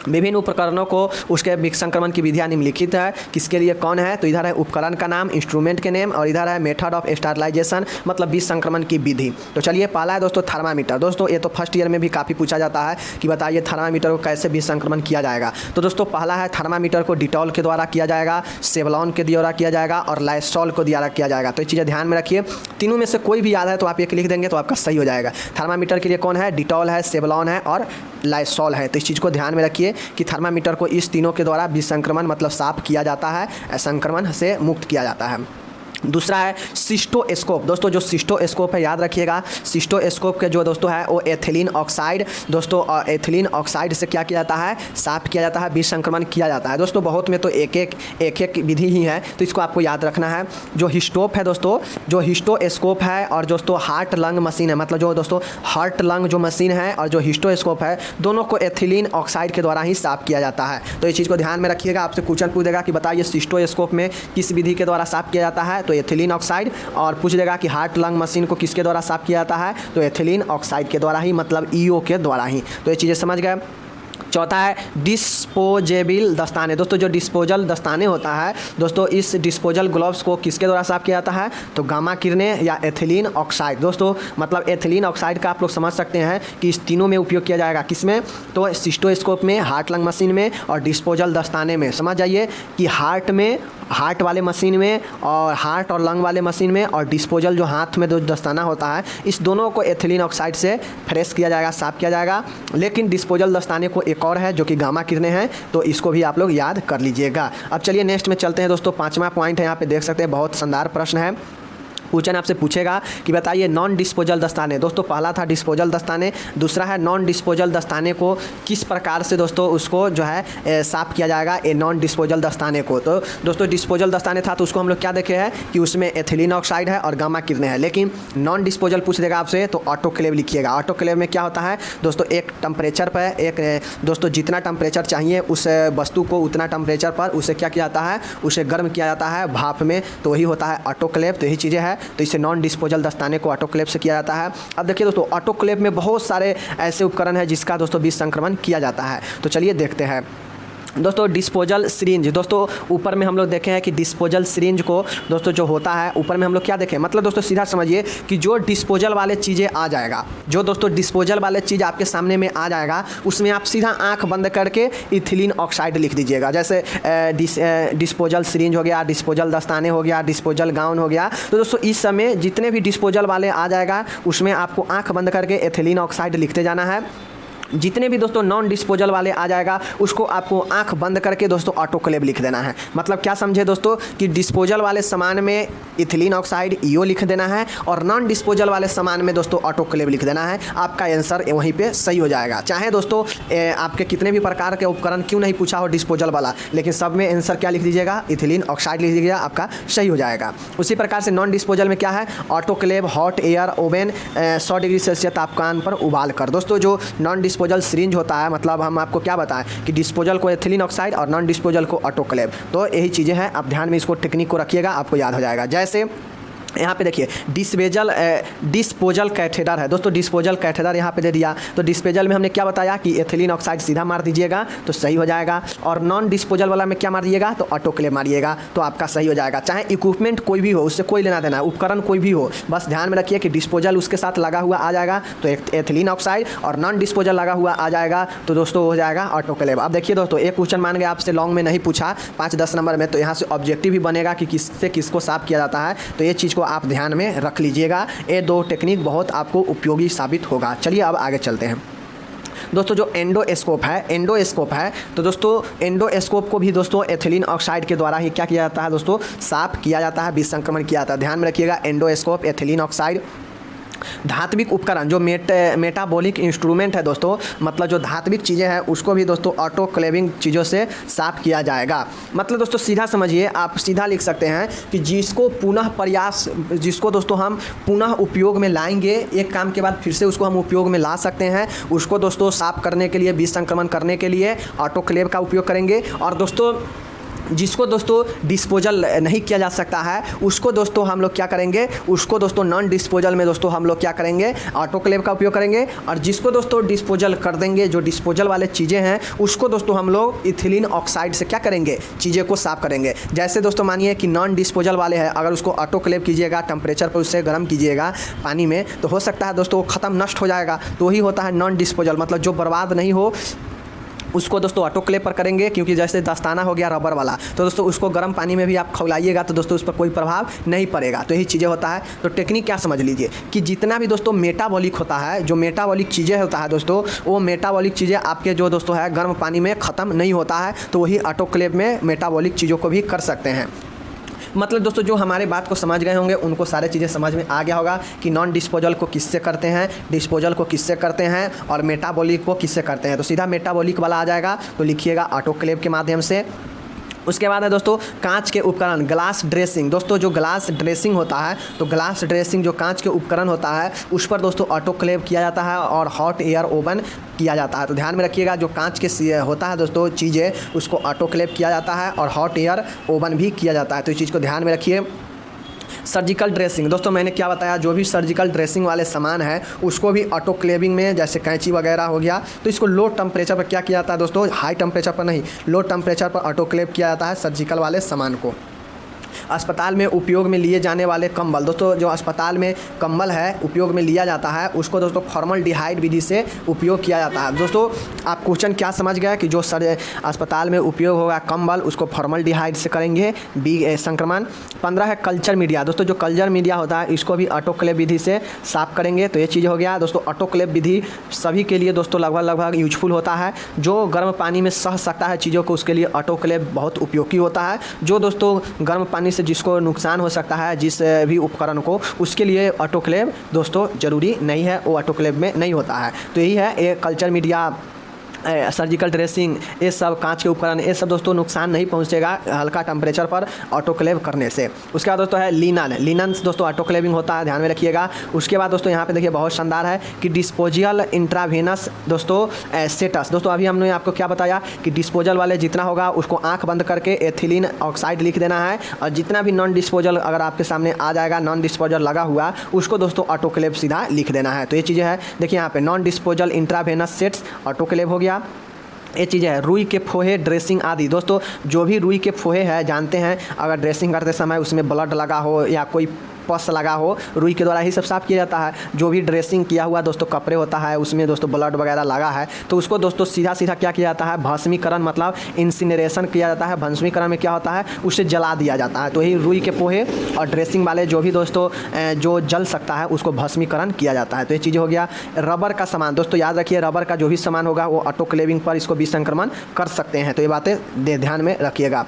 A: विभिन्न उपकरणों को उसके विसंक्रमण की विधियाँ निम्नलिखित है, किसके लिए कौन है, तो इधर है उपकरण का नाम, इंस्ट्रूमेंट के नेम, और इधर है मेथड ऑफ स्टरलाइजेशन, मतलब विसंक्रमण की विधि। तो चलिए पहला है दोस्तों थर्मामीटर। दोस्तों ये तो फर्स्ट ईयर में भी काफ़ी पूछा जाता है कि बताइए थर्मामीटर को कैसे विसंक्रमण किया जाएगा। तो दोस्तों पहला है थर्मामीटर को डिटॉल के द्वारा किया जाएगा, सेवलॉन के द्वारा किया जाएगा और लाइसॉल को द्वारा किया जाएगा। तो ये चीज़ें ध्यान में रखिए, तीनों में से कोई भी याद है तो आप एक लिख देंगे तो आपका सही हो जाएगा। थर्मामीटर के लिए कौन है, डिटॉल है, सेवलॉन है और लाइसॉल है। तो इस चीज़ को ध्यान में रखिए कि थर्मामीटर को इस तीनों के द्वारा विसंक्रमण मतलब साफ किया जाता है, संक्रमण से मुक्त किया जाता है। दूसरा है सिस्टोस्कोप। दोस्तों जो सिस्टोस्कोप है याद रखिएगा, सिस्टोस्कोप के जो दोस्तों है वो एथिलीन ऑक्साइड, दोस्तों एथिलीन ऑक्साइड से क्या किया जाता है, साफ किया जाता है, विसंक्रमण किया जाता है। दोस्तों बहुत में तो एक विधि ही है, तो इसको आपको याद रखना है। जो हिस्टोप है दोस्तों, जो हिस्टोस्कोप है और दोस्तों हार्ट लंग मशीन है, मतलब जो दोस्तों हार्ट लंग जो मशीन है और जो हिस्टोस्कोप है, दोनों को एथिलीन ऑक्साइड के द्वारा ही साफ किया जाता है। तो इस चीज़ को ध्यान में रखिएगा। आपसे क्वेश्चन पूछ देगा कि बताइए सिस्टोस्कोप में किस विधि के द्वारा साफ किया जाता है, तो एथिलीन ऑक्साइड, और पूछ देगा कि हार्ट लंग मशीन को किसके द्वारा साफ किया जाता है, तो एथिलीन ऑक्साइड के द्वारा ही, मतलब ईओ के द्वारा ही। तो ये चीज़ें समझ गए। चौथा है डिस्पोजेबल दस्ताने। दोस्तों जो डिस्पोजल दस्ताने होता है दोस्तों, इस डिस्पोजल ग्लव्स को किसके द्वारा साफ किया जाता है, तो गामा किरणें या एथिलीन ऑक्साइड। दोस्तों मतलब एथिलीन ऑक्साइड का आप लोग समझ सकते हैं कि इस तीनों में उपयोग किया जाएगा, किसमें, तो सिस्टोस्कोप में, हार्ट लंग मशीन में और डिस्पोजल दस्ताने में। समझ जाइए कि हार्ट में हार्ट वाले मशीन में और हार्ट और लंग वाले मशीन में, और डिस्पोजल जो हाथ में जो दस्ताना होता है, इस दोनों को एथिलीन ऑक्साइड से फ्रेश किया जाएगा, साफ़ किया जाएगा। लेकिन डिस्पोजल दस्ताने को एक और है जो कि गामा किरणें हैं, तो इसको भी आप लोग याद कर लीजिएगा। अब चलिए नेक्स्ट में चलते हैं दोस्तों। 5वां पॉइंट है, यहाँ पे देख सकते हैं, बहुत शानदार प्रश्न है। क्वेश्चन आपसे पूछेगा कि बताइए नॉन डिस्पोजल दस्ताने। दोस्तों पहला था डिस्पोजल दस्ताने, दूसरा है नॉन डिस्पोजल दस्ताने को किस प्रकार से दोस्तों उसको जो है साफ़ किया जाएगा ये नॉन डिस्पोजल दस्ताने को। तो दोस्तों डिस्पोजल दस्ताने था तो उसको हम लोग क्या देखे हैं कि उसमें एथिलीन ऑक्साइड है और गामा किरणें हैं। लेकिन नॉन डिस्पोजल पूछ देगा आपसे तो ऑटोक्लेव लिखिएगा। ऑटोक्लेव में क्या होता है दोस्तों, एक टेम्परेचर पर एक दोस्तों जितना टेम्परेचर चाहिए उस वस्तु को उतना टेम्परेचर पर उसे क्या किया जाता है, उसे गर्म किया जाता है भाप में, तो वही होता है ऑटोक्लेव। तो यही चीज़ें हैं, तो इसे नॉन डिस्पोजल दस्ताने को ऑटोक्लेव से किया जाता है। अब देखिए दोस्तों ऑटोक्लेव में बहुत सारे ऐसे उपकरण हैं जिसका दोस्तों विसंक्रमण किया जाता है। तो चलिए देखते हैं दोस्तों। डिस्पोजल सिरिंज, दोस्तों ऊपर में हम लोग देखे हैं कि डिस्पोजल सिरिंज को दोस्तों जो होता है ऊपर में हम लोग क्या देखें, मतलब दोस्तों सीधा समझिए कि जो डिस्पोजल वाले चीज़ें आ जाएगा, जो दोस्तों डिस्पोजल वाले चीज़ आपके सामने में आ जाएगा उसमें आप सीधा आंख बंद करके इथिलीन ऑक्साइड लिख दीजिएगा। जैसे डिस्पोजल सिरिंज हो गया, डिस्पोजल दस्ताने हो गया, डिस्पोजल गाउन हो गया। तो दोस्तों इस समय जितने भी डिस्पोजल वाले आ जाएगा उसमें आपको आंख बंद करके एथिलीन ऑक्साइड लिखते जाना है। जितने भी दोस्तों नॉन डिस्पोजल वाले आ जाएगा उसको आपको आंख बंद करके दोस्तों ऑटोक्लेव लिख देना है। मतलब क्या समझे दोस्तों कि डिस्पोजल वाले सामान में इथिलीन ऑक्साइड ईओ लिख देना है और नॉन डिस्पोजल वाले सामान में दोस्तों ऑटोक्लेव लिख देना है। आपका आंसर वहीं पे सही हो जाएगा। चाहे दोस्तों आपके कितने भी प्रकार के उपकरण क्यों नहीं पूछा हो डिस्पोजल वाला, लेकिन सब में आंसर क्या लिख दीजिएगा, इथिलीन ऑक्साइड लिख दीजिएगा, आपका सही हो जाएगा। उसी प्रकार से नॉन डिस्पोजल में क्या है, autoclave hot air oven 100 degree Celsius तापमान पर उबाल कर। दोस्तों जो नॉन डिस्पोजल सिरिंज होता है, मतलब हम आपको क्या बताएं कि डिस्पोजल को एथिलीन ऑक्साइड और नॉन डिस्पोजल को ऑटोक्लेव, तो यही चीज़ें हैं। आप ध्यान में इसको टेक्निक को रखिएगा, आपको याद हो जाएगा। जैसे यहाँ पे देखिए डिस्पोजल कैथेटर है दोस्तों, डिस्पोजल कैथेटर यहाँ पे दे दिया। तो डिस्पोजल में हमने क्या बताया कि एथिलीन ऑक्साइड सीधा मार दीजिएगा तो सही हो जाएगा, और नॉन डिस्पोजल वाला में क्या मार दीजिएगा तो ऑटोक्लेव मारिएगा तो आपका सही हो जाएगा। चाहे इक्विपमेंट कोई भी हो, उससे कोई लेना देना, उपकरण कोई भी हो, बस ध्यान में रखिए कि डिस्पोजल उसके साथ लगा हुआ आ जाएगा तो एथिलीन ऑक्साइड, और नॉन डिस्पोजल लगा हुआ आ जाएगा तो दोस्तों हो जाएगा ऑटोक्लेव। अब देखिए दोस्तों एक क्वेश्चन मान गया आपसे लॉन्ग में नहीं पूछा 5-10 नंबर में, तो यहाँ से ऑब्जेक्टिव भी बनेगा कि किससे किसको साफ किया जाता है। तो ये चीज़ को आप ध्यान में रख लीजिएगा। ये दो टेक्निक बहुत आपको उपयोगी साबित होगा। चलिए अब आगे चलते हैं दोस्तों। जो एंडोस्कोप है तो दोस्तों एंडोस्कोप को भी दोस्तों एथिलीन ऑक्साइड के द्वारा ही क्या किया जाता है दोस्तों, साफ किया जाता है, विसंक्रमण किया जाता है। ध्यान में रखिएगा एंडोस्कोप एथिलीन ऑक्साइड। धात्विक उपकरण जो मेटाबॉलिक इंस्ट्रूमेंट है दोस्तों, मतलब जो धात्विक चीज़ें हैं उसको भी दोस्तों ऑटोक्लेविंग चीज़ों से साफ किया जाएगा। मतलब दोस्तों सीधा समझिए, आप सीधा लिख सकते हैं कि जिसको दोस्तों हम पुनः उपयोग में लाएंगे, एक काम के बाद फिर से उसको हम उपयोग में ला सकते हैं, उसको दोस्तों साफ करने के लिए, विसंक्रमण करने के लिए ऑटोक्लेव का उपयोग करेंगे। और दोस्तों जिसको दोस्तों डिस्पोजल नहीं किया जा सकता है उसको दोस्तों हम लोग क्या करेंगे, उसको दोस्तों नॉन डिस्पोजल में दोस्तों हम लोग क्या करेंगे, ऑटोक्लेव का उपयोग करेंगे। और जिसको दोस्तों डिस्पोजल कर देंगे, जो डिस्पोजल वाले चीज़ें हैं उसको दोस्तों हम लोग इथिलीन ऑक्साइड से क्या करेंगे, चीज़ें को साफ करेंगे। जैसे दोस्तों मानिए कि नॉन डिस्पोजल वाले हैं, अगर उसको ऑटोक्लेव कीजिएगा, टेम्परेचर पर उससे गर्म कीजिएगा पानी में, तो हो सकता है दोस्तों वो ख़त्म नष्ट हो जाएगा। तो वही होता है नॉन डिस्पोजल, मतलब जो बर्बाद नहीं हो उसको दोस्तों ऑटोक्लेव पर करेंगे। क्योंकि जैसे दस्ताना हो गया रबर वाला, तो दोस्तों उसको गर्म पानी में भी आप खौलाइएगा तो दोस्तों उस पर कोई प्रभाव नहीं पड़ेगा। तो यही चीज़ें होता है। तो टेक्निक क्या समझ लीजिए कि जितना भी दोस्तों मेटाबॉलिक होता है, जो मेटाबॉलिक चीज़ें होता है दोस्तों, वो मेटाबॉलिक चीज़ें आपके जो दोस्तों है गर्म पानी में ख़त्म नहीं होता है, तो वही ऑटोक्लेव में मेटाबॉलिक चीज़ों को भी कर सकते हैं। मतलब दोस्तों जो हमारे बात को समझ गए होंगे उनको सारे चीज़ें समझ में आ गया होगा कि नॉन डिस्पोजल को किससे करते हैं, डिस्पोजल को किससे करते हैं और मेटाबॉलिक को किससे करते हैं। तो सीधा मेटाबॉलिक वाला आ जाएगा, तो लिखिएगा ऑटोक्लेव के माध्यम से। उसके बाद है दोस्तों कांच के उपकरण, ग्लास ड्रेसिंग। दोस्तों जो ग्लास ड्रेसिंग होता है, तो ग्लास ड्रेसिंग जो कांच के उपकरण होता है उस पर दोस्तों ऑटोक्लेव किया जाता है और हॉट एयर ओवन किया जाता है। तो ध्यान में रखिएगा जो कांच के होता है दोस्तों चीज़ें, उसको ऑटोक्लेव किया जाता है और हॉट एयर ओवन भी किया जाता है। तो इस चीज़ को ध्यान में रखिए। सर्जिकल ड्रेसिंग, दोस्तों मैंने क्या बताया, जो भी सर्जिकल ड्रेसिंग वाले सामान है उसको भी ऑटोक्लेविंग में, जैसे कैंची वगैरह हो गया, तो इसको लो टेम्परेचर पर क्या किया जाता है दोस्तों, हाई टेम्परेचर पर नहीं, लो टेम्परेचर पर ऑटोक्लेव किया जाता है सर्जिकल वाले सामान को। अस्पताल में उपयोग में लिए जाने वाले कंबल, दोस्तों जो अस्पताल में कंबल है उपयोग में लिया जाता है उसको दोस्तों फॉर्मल्डिहाइड विधि से उपयोग किया जाता है। दोस्तों आप क्वेश्चन क्या समझ गए कि जो अस्पताल में उपयोग होगा कंबल उसको फॉर्मल्डिहाइड से करेंगे बी संक्रमण। 15 है कल्चर मीडिया, दोस्तों जो कल्चर मीडिया होता है इसको भी ऑटोक्लेव विधि से साफ करेंगे। तो ये चीज़ हो गया दोस्तों। ऑटोक्लेव विधि सभी के लिए दोस्तों लगभग यूजफुल होता है। जो गर्म पानी में सह सकता है चीज़ों को उसके लिए ऑटोक्लेव बहुत उपयोगी होता है। जो दोस्तों गर्म पानी से जिसको नुकसान हो सकता है जिस भी उपकरण को, उसके लिए ऑटोक्लेव दोस्तों ज़रूरी नहीं है, वो ऑटोक्लेव में नहीं होता है। तो यही है ये कल्चर मीडिया, सर्जिकल ड्रेसिंग, ये सब कांच के उपकरण, ये सब दोस्तों नुकसान नहीं पहुंचेगा हल्का टेम्परेचर पर ऑटोक्लेव करने से। उसके बाद दोस्तों है लिनन दोस्तों ऑटोक्लेविंग होता है, ध्यान में रखिएगा। उसके बाद दोस्तों यहाँ पे देखिए बहुत शानदार है कि डिस्पोजल इंट्रावेनस दोस्तों सेटस। दोस्तों अभी हमने आपको क्या बताया कि डिस्पोजल वाले जितना होगा उसको आँख बंद करके एथिलीन ऑक्साइड लिख देना है, और जितना भी नॉन डिस्पोजल अगर आपके सामने आ जाएगा नॉन डिस्पोजल लगा हुआ उसको दोस्तों ऑटोक्लेव सीधा लिख देना है। तो ये चीज़ें है देखिए यहाँ पे non disposal intravenous sets autoclave हो गया। ये चीज़ें है रुई के फोहे, ड्रेसिंग आदि। दोस्तों जो भी रुई के फोहे है जानते हैं अगर ड्रेसिंग करते समय उसमें ब्लड लगा हो या कोई पस लगा हो, रुई के द्वारा ही सब साफ किया जाता है। जो भी ड्रेसिंग किया हुआ दोस्तों कपड़े होता है उसमें दोस्तों ब्लड वगैरह लगा है तो उसको दोस्तों सीधा क्या किया जाता है, भस्मीकरण मतलब इंसिनरेशन किया जाता है। भस्मीकरण में क्या होता है, उसे जला दिया जाता है। तो यही रुई के पोहे और ड्रेसिंग वाले जो भी दोस्तों जो जल सकता है उसको भस्मीकरण किया जाता है। तो ये चीज़ हो गया। रबर का सामान, दोस्तों याद रखिए रबर का जो भी सामान होगा वो ऑटोक्लेविंग पर इसको विसंक्रमण कर सकते हैं। तो ये बातें ध्यान में रखिएगा।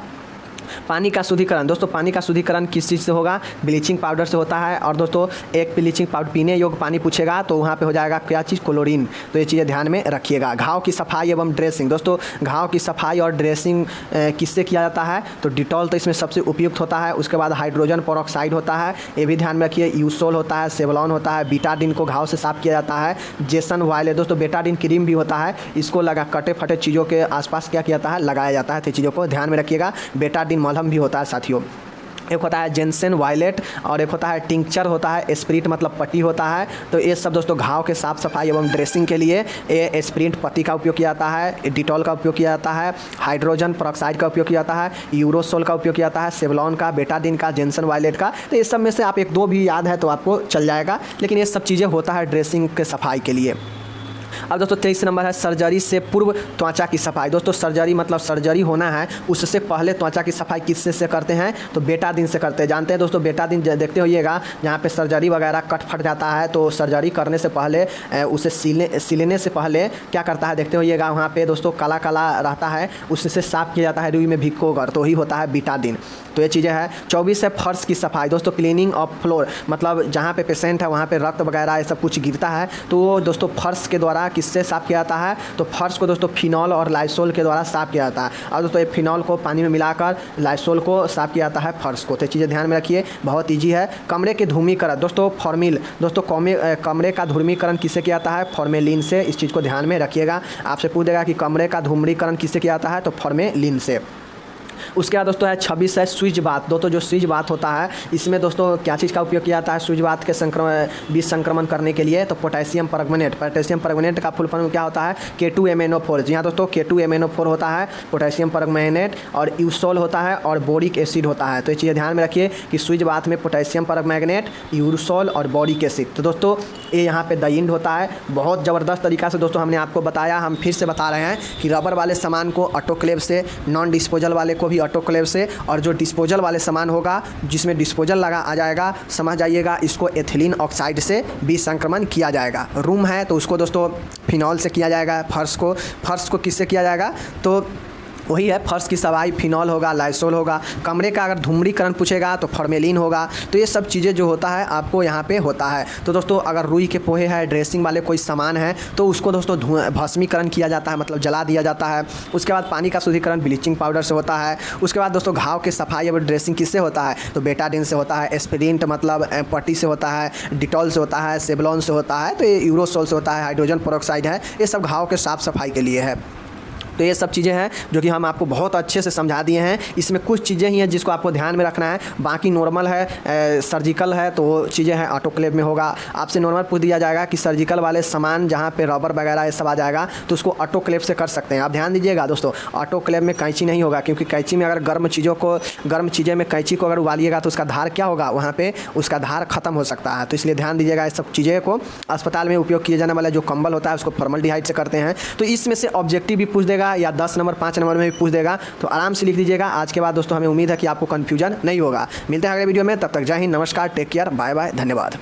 A: पानी का शुद्धिकरण, दोस्तों पानी का शुद्धिकरण किस चीज़ से होगा, ब्लीचिंग पाउडर से होता है। और दोस्तों एक ब्लीचिंग पाउडर पीने योग्य पानी पूछेगा तो वहाँ पे हो जाएगा क्या चीज़, क्लोरीन। तो ये चीज़ें ध्यान में रखिएगा। घाव की सफाई एवं ड्रेसिंग, दोस्तों घाव की सफाई और ड्रेसिंग किससे किया जाता है, तो डिटॉल तो इसमें सबसे उपयुक्त होता है। उसके बाद हाइड्रोजन पेरोक्साइड होता है, ये भी ध्यान में रखिए। यूसोल होता है, सेवलॉन होता है, बीटाडिन को घाव से साफ किया जाता है। जेसन वायलेट, दोस्तों बेटाडिन क्रीम भी होता है, इसको लगा कटे फटे चीज़ों के आसपास क्या किया जाता है, लगाया जाता है। तो चीज़ों को ध्यान में रखिएगा। बेटाडिन मलहम भी होता है साथियों। एक होता है जेंसन वायलेट और एक होता है टिंक्चर होता है, स्प्रिट मतलब पट्टी होता है। तो ये सब दोस्तों घाव के साफ सफाई एवं ड्रेसिंग के लिए ये स्प्रिट पट्टी का उपयोग किया जाता है, डिटॉल का उपयोग किया जाता है, हाइड्रोजन पेरोक्साइड का उपयोग किया जाता है, यूरोसोल का उपयोग किया जाता है, सेवलॉन का, बेटाडिन का, जेंसन वायलेट का। तो ये सब में से आप एक दो भी याद है तो आपको चल जाएगा, लेकिन ये सब चीज़ें होता है ड्रेसिंग के सफाई के लिए। अब दोस्तों 23 नंबर है सर्जरी से पूर्व त्वचा की सफाई। दोस्तों सर्जरी मतलब सर्जरी होना है उससे पहले त्वचा की सफाई किससे से करते हैं, तो बेटाडिन से करते हैं। जानते हैं दोस्तों बेटाडिन देखते होइएगा जहाँ पे सर्जरी वगैरह कट फट जाता है तो सर्जरी करने से पहले उसे सिलने से पहले क्या करता है देखते होइएगा, वहाँ पे दोस्तों काला काला रहता है उससे साफ किया जाता है रुई में भिगोकर, तो ही होता है बेटाडिन। तो ये चीज़ें है। 24 है फर्श की सफाई। दोस्तों क्लीनिंग ऑफ फ्लोर मतलब जहाँ पे पेशेंट है वहाँ पे रक्त वगैरह ये सब कुछ गिरता है तो वो दोस्तों फर्श के द्वारा किससे साफ किया जाता है, तो फर्श को दोस्तों फिनॉल और लाइसोल के द्वारा साफ किया जाता है। और दोस्तों ये फिनॉल को पानी में मिलाकर लाइसोल को साफ किया जाता है फर्श को। तो चीज़ें ध्यान में रखिए, बहुत ईजी है। कमरे के धूमीकरण, दोस्तों फॉर्मिल, दोस्तों कमरे का धूमीकरण किससे किया जाता है, फॉर्मेलिन से। इस चीज़ को ध्यान में रखिएगा। आपसे पूछ देगा कि कमरे का धूम्रीकरण किससे किया जाता है, तो फॉर्मेलिन से। उसके बाद दोस्तों है 26 है स्विच बाथ। दोस्तों जो स्विच बाथ होता है इसमें दोस्तों क्या चीज़ का उपयोग किया जाता है स्विच बाथ के बीच संक्रमण करने के लिए, तो पोटेशियम परमैंगनेट। पोटेशियम परमैंगनेट का फुल फॉर्म क्या होता है, K2MnO4। जी हाँ दोस्तों K2MnO4 होता है पोटेशियम परमैंगनेट, और यूसोल होता है और बोरिक एसिड होता है। तो ये चीज़ें ध्यान में रखिए कि स्विच बाथ में पोटेशियम परमैंगनेट, यूसोल और बोरिक एसिड। तो दोस्तों ये यहाँ पे द इंड होता है। बहुत ज़बरदस्त तरीका से दोस्तों हमने आपको बताया, हम फिर से बता रहे हैं कि रबर वाले सामान को ऑटोक्लेव से, नॉन डिस्पोजल वाले को भी ऑटोक्लेव से, और जो डिस्पोजल वाले सामान होगा जिसमें डिस्पोजल लगा आ जाएगा समझ जाइएगा इसको एथिलीन ऑक्साइड से विसंक्रमण किया जाएगा। रूम है तो उसको दोस्तों फिनॉल से किया जाएगा। फर्श को किससे किया जाएगा, तो वही है फर्श की सफाई फिनॉल होगा, लाइसोल होगा। कमरे का अगर धूम्रीकरण पूछेगा तो फॉर्मेलिन होगा। तो ये सब चीज़ें जो होता है आपको यहाँ पे होता है। तो दोस्तों अगर रुई के पोहे है, ड्रेसिंग वाले कोई सामान है तो उसको दोस्तों भस्मीकरण किया जाता है मतलब जला दिया जाता है। उसके बाद पानी का शुद्धिकरण ब्लीचिंग पाउडर से होता है। उसके बाद दोस्तों घाव की सफाई और ड्रेसिंग किससे होता है, तो बेटाडिन से होता है, स्प्रिंट मतलब पट्टी से होता है, डिटॉल से होता है, सेवलॉन से होता है, तो ये यूरोसोल से होता है, हाइड्रोजन पेरोक्साइड है। ये सब घाव के साफ सफाई के लिए है। तो ये सब चीज़ें हैं जो कि हम आपको बहुत अच्छे से समझा दिए हैं। इसमें कुछ चीज़ें ही हैं जिसको आपको ध्यान में रखना है, बाकी नॉर्मल है। सर्जिकल है तो वो चीज़ें हैं ऑटोक्लेव में होगा। आपसे नॉर्मल पूछ दिया जाएगा कि सर्जिकल वाले सामान जहाँ पे रबर वगैरह ये सब आ जाएगा तो उसको ऑटोक्लेव से कर सकते हैं। आप ध्यान दीजिएगा दोस्तों, ऑटोक्लेव में कैंची नहीं होगा, क्योंकि कैंची में अगर गर्म चीज़ें में कैंची को अगर उबालिएगा तो उसका धार क्या होगा, वहाँ पे उसका धार खत्म हो सकता है। तो इसलिए ध्यान दीजिएगा, इस सब चीज़ें को अस्पताल में उपयोग किए जाने वाला जो कंबल होता है उसको फॉर्मल्डिहाइड से करते हैं। तो इसमें से ऑब्जेक्टिव भी पूछ देगा या 10 नंबर 5 नंबर में भी पूछ देगा, तो आराम से लिख दीजिएगा। आज के बाद दोस्तों हमें उम्मीद है कि आपको कन्फ्यूजन नहीं होगा। मिलते हैं अगले वीडियो में, तब तक जय हिंद, नमस्कार, टेक केयर, बाय बाय, धन्यवाद।